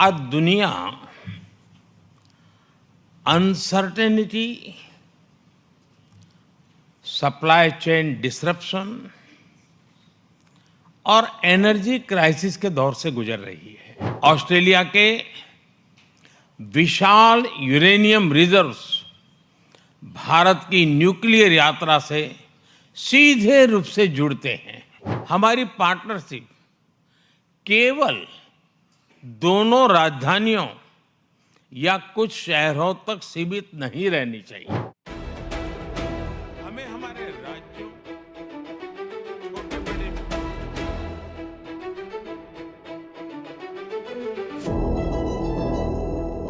आज दुनिया uncertainty, supply chain disruption और एनर्जी क्राइसिस के दौर से गुजर रही है। ऑस्ट्रेलिया के विशाल यूरेनियम रिजर्व्स भारत की न्यूक्लियर यात्रा से सीधे रूप से जुड़ते हैं। हमारी पार्टनरशिप केवल दोनों राजधानियों या कुछ शहरों तक सीमित नहीं रहनी चाहिए। हमें हमारे राज्यों, छोटे बड़े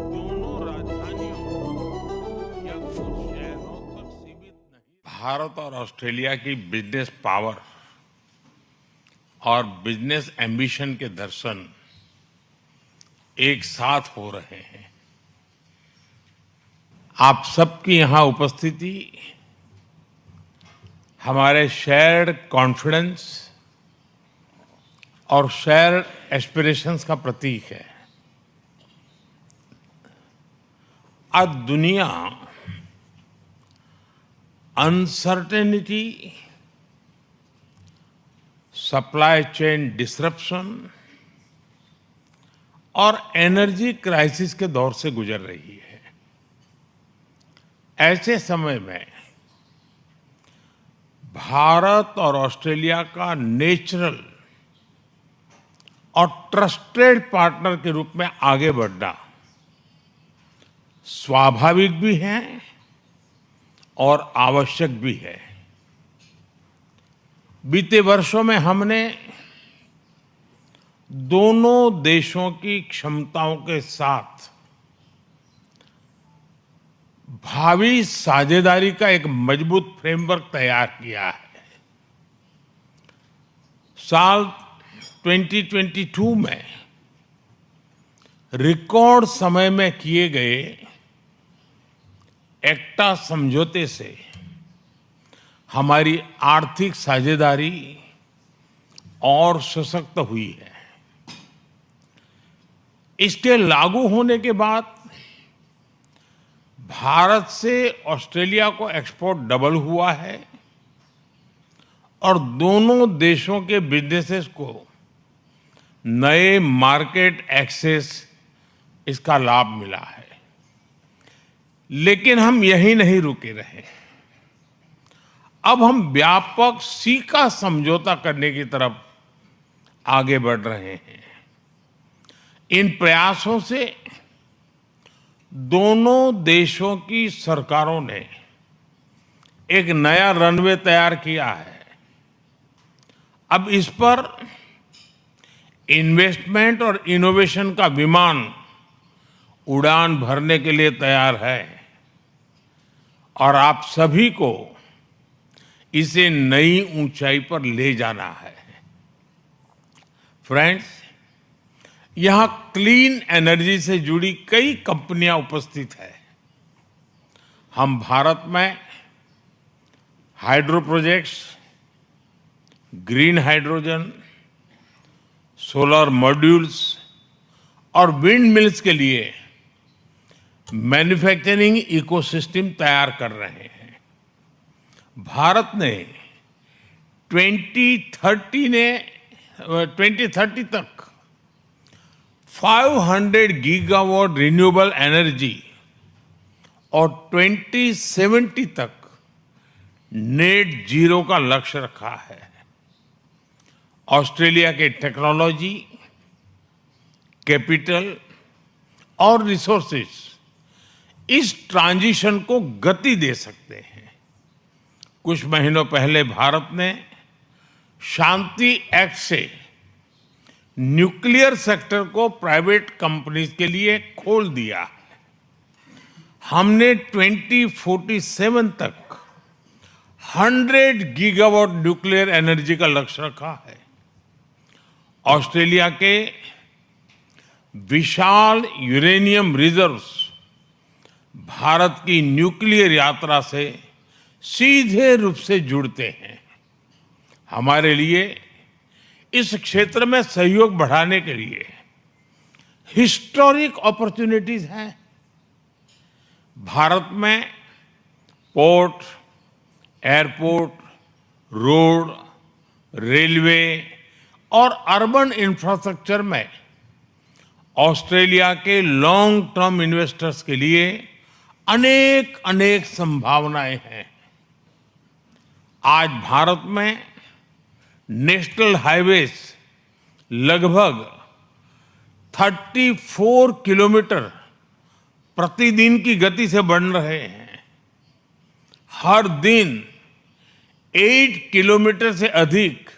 दोनों राजधानियों या कुछ शहरों तक सीमित नहीं। भारत और ऑस्ट्रेलिया की बिजनेस पावर और बिजनेस एम्बिशन के दर्शन एक साथ हो रहे हैं। आप सबकी यहां उपस्थिति हमारे शेयर्ड कॉन्फिडेंस और शेयर्ड एस्पिरेशंस का प्रतीक है। आज दुनिया अनसर्टेनिटी, सप्लाई चेन डिसरप्शन और एनर्जी क्राइसिस के दौर से गुजर रही है। ऐसे समय में भारत और ऑस्ट्रेलिया का नेचुरल और ट्रस्टेड पार्टनर के रूप में आगे बढ़ना स्वाभाविक भी है और आवश्यक भी है। बीते वर्षों में हमने दोनों देशों की क्षमताओं के साथ भावी साझेदारी का एक मजबूत फ्रेमवर्क तैयार किया है। साल 2022 में रिकॉर्ड समय में किए गए एक्टा समझौते से हमारी आर्थिक साझेदारी और सशक्त हुई है। इसके लागू होने के बाद भारत से ऑस्ट्रेलिया को एक्सपोर्ट डबल हुआ है और दोनों देशों के बिजनेसेस को नए मार्केट एक्सेस इसका लाभ मिला है। लेकिन हम यहीं नहीं रुके रहे। अब हम व्यापक सीका समझौता करने की तरफ आगे बढ़ रहे हैं। इन प्रयासों से दोनों देशों की सरकारों ने एक नया रनवे तैयार किया है। अब इस पर इन्वेस्टमेंट और इनोवेशन का विमान उड़ान भरने के लिए तैयार है और आप सभी को इसे नई ऊंचाई पर ले जाना है। फ्रेंड्स, यहां क्लीन एनर्जी से जुड़ी कई कंपनियां उपस्थित है। हम भारत में hydro projects, green hydrogen, solar modules और विंड मिल्स के लिए मैन्युफैक्चरिंग इकोसिस्टम तैयार कर रहे हैं। भारत ने 2030 तक 500 गीगावाट रिन्यूएबल एनर्जी और 2070 तक नेट जीरो का लक्ष्य रखा है। ऑस्ट्रेलिया के टेक्नोलॉजी, कैपिटल और रिसोर्सेज इस ट्रांजिशन को गति दे सकते हैं। कुछ महीनों पहले भारत ने शांति एक्ट से न्यूक्लियर सेक्टर को प्राइवेट कंपनीज के लिए खोल दिया है। हमने 2047 तक 100 गीगावाट न्यूक्लियर एनर्जी का लक्ष्य रखा है। ऑस्ट्रेलिया के विशाल यूरेनियम रिजर्व्स भारत की न्यूक्लियर यात्रा से सीधे रूप से जुड़ते हैं। हमारे लिए इस क्षेत्र में सहयोग बढ़ाने के लिए हिस्टोरिक अपॉर्चुनिटीज हैं। भारत में पोर्ट, एयरपोर्ट, रोड, रेलवे और अर्बन इंफ्रास्ट्रक्चर में ऑस्ट्रेलिया के लॉन्ग टर्म इन्वेस्टर्स के लिए अनेक अनेक संभावनाएं हैं। आज भारत में नेशनल हाईवेज लगभग 34 किलोमीटर प्रतिदिन की गति से बन रहे हैं। हर दिन 8 किलोमीटर से अधिक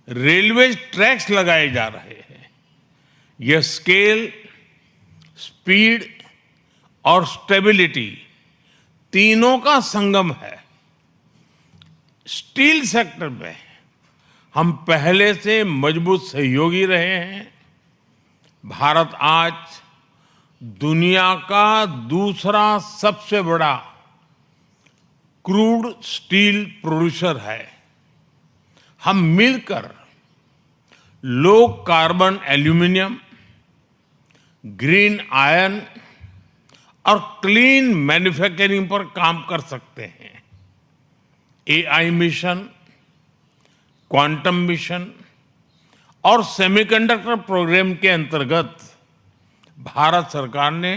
रेलवे ट्रैक्स लगाए जा रहे हैं। यह स्केल, स्पीड और स्टेबिलिटी तीनों का संगम है। स्टील सेक्टर में हम पहले से मजबूत सहयोगी रहे हैं। भारत आज दुनिया का दूसरा सबसे बड़ा क्रूड स्टील प्रोड्यूसर है। हम मिलकर low carbon aluminium, green iron और क्लीन मैन्युफैक्चरिंग पर काम कर सकते हैं। एआई मिशन, क्वांटम मिशन और सेमीकंडक्टर प्रोग्राम के अंतर्गत भारत सरकार ने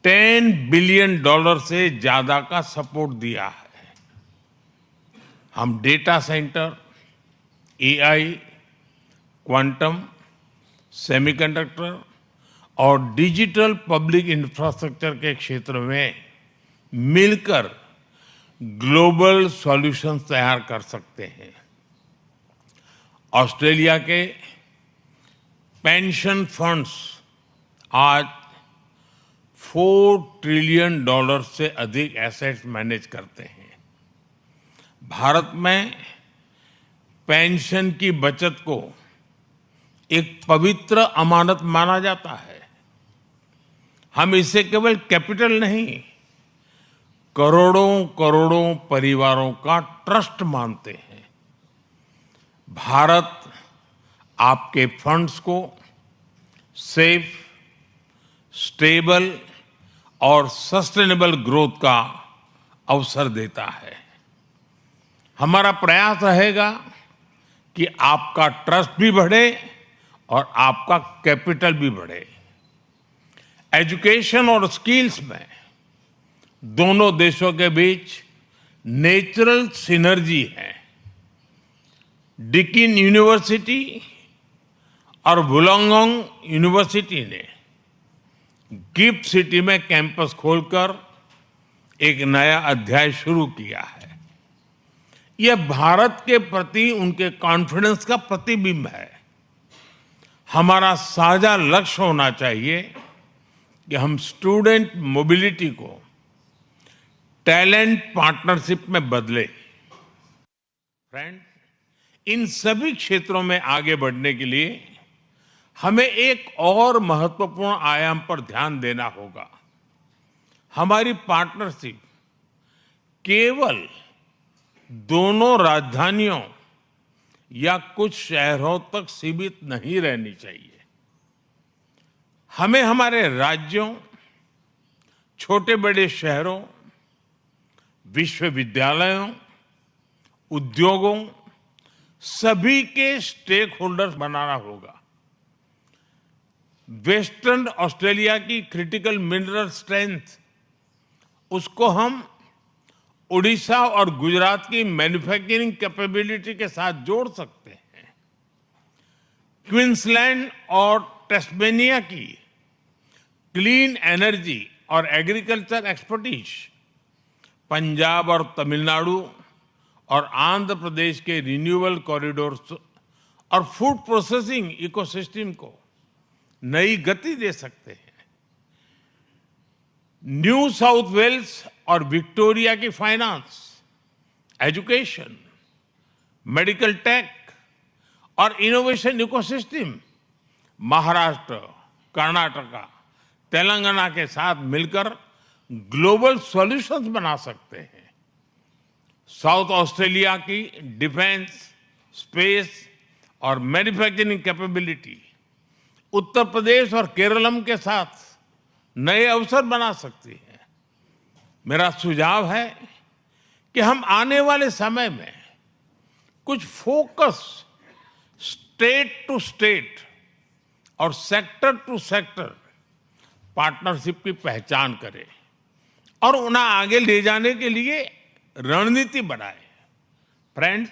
$10 बिलियन से ज्यादा का सपोर्ट दिया है। हम data centre, AI, quantum, semiconductor और डिजिटल पब्लिक इंफ्रास्ट्रक्चर के क्षेत्र में मिलकर ग्लोबल सॉल्यूशंस तैयार कर सकते हैं। ऑस्ट्रेलिया के पेंशन फंड्स आज $4 ट्रिलियन से अधिक एसेट्स मैनेज करते हैं। भारत में पेंशन की बचत को एक पवित्र अमानत माना जाता है। हम इसे केवल कैपिटल नहीं, करोड़ों करोड़ों परिवारों का ट्रस्ट मानते हैं। भारत आपके फंड्स को सेफ, स्टेबल और सस्टेनेबल ग्रोथ का अवसर देता है। हमारा प्रयास रहेगा कि आपका ट्रस्ट भी बढ़े और आपका कैपिटल भी बढ़े। एजुकेशन और स्किल्स में दोनों देशों के बीच नेचुरल सिनर्जी है। डिकिन यूनिवर्सिटी और वुलंगडोंग यूनिवर्सिटी ने गिफ्ट सिटी में कैंपस खोलकर एक नया अध्याय शुरू किया है। यह भारत के प्रति उनके कॉन्फिडेंस का प्रतिबिंब है। हमारा साझा लक्ष्य होना चाहिए कि हम स्टूडेंट मोबिलिटी को टैलेंट पार्टनरशिप में बदले। फ्रेंड, इन सभी क्षेत्रों में आगे बढ़ने के लिए हमें एक और महत्वपूर्ण आयाम पर ध्यान देना होगा। हमारी पार्टनरशिप केवल दोनों राजधानियों या कुछ शहरों तक सीमित नहीं रहनी चाहिए। हमें हमारे राज्यों, छोटे बड़े शहरों, विश्वविद्यालयों, उद्योगों, सभी के स्टेक होल्डर्स बनाना होगा। वेस्टर्न ऑस्ट्रेलिया की क्रिटिकल मिनरल स्ट्रेंथ, उसको हम उड़ीसा और गुजरात की मैन्युफैक्चरिंग कैपेबिलिटी के साथ जोड़ सकते हैं। क्वींसलैंड और टेस्मेनिया की क्लीन एनर्जी और एग्रीकल्चर एक्सपर्टीज, पंजाब और तमिलनाडु और आंध्र प्रदेश के रिन्यूएबल कॉरिडोर्स और फूड प्रोसेसिंग इकोसिस्टम को नई गति दे सकते हैं। न्यू साउथ वेल्स और विक्टोरिया की फाइनेंस, एजुकेशन, मेडिकल टेक और इनोवेशन इकोसिस्टम महाराष्ट्र, कर्नाटका, तेलंगाना के साथ मिलकर ग्लोबल सॉल्यूशंस बना सकते हैं। साउथ ऑस्ट्रेलिया की डिफेंस, स्पेस और मैन्युफैक्चरिंग कैपेबिलिटी उत्तर प्रदेश और केरलम के साथ नए अवसर बना सकती है। मेरा सुझाव है कि हम आने वाले समय में कुछ फोकस स्टेट टू स्टेट और सेक्टर टू सेक्टर पार्टनरशिप की पहचान करें और उन्हें आगे ले जाने के लिए रणनीति बनाए। फ्रेंड्स,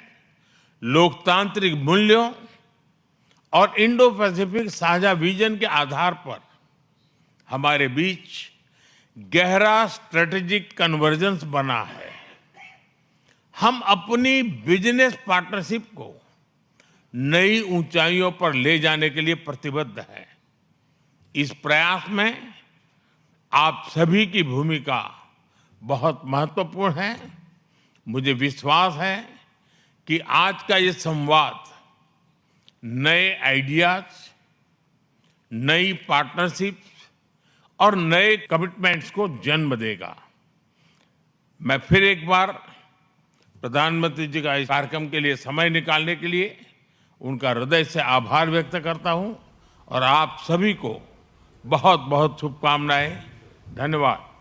लोकतांत्रिक मूल्यों और इंडो पैसिफिक साझा विजन के आधार पर हमारे बीच गहरा स्ट्रेटेजिक कन्वर्जेंस बना है। हम अपनी बिजनेस पार्टनरशिप को नई ऊंचाइयों पर ले जाने के लिए प्रतिबद्ध हैं। इस प्रयास में आप सभी की भूमिका बहुत महत्वपूर्ण है। मुझे विश्वास है कि आज का ये संवाद नए आइडियाज, नई पार्टनरशिप और नए कमिटमेंट्स को जन्म देगा। मैं फिर एक बार प्रधानमंत्री जी का इस कार्यक्रम के लिए समय निकालने के लिए उनका हृदय से आभार व्यक्त करता हूं और आप सभी को बहुत बहुत शुभकामनाएं। धन्यवाद।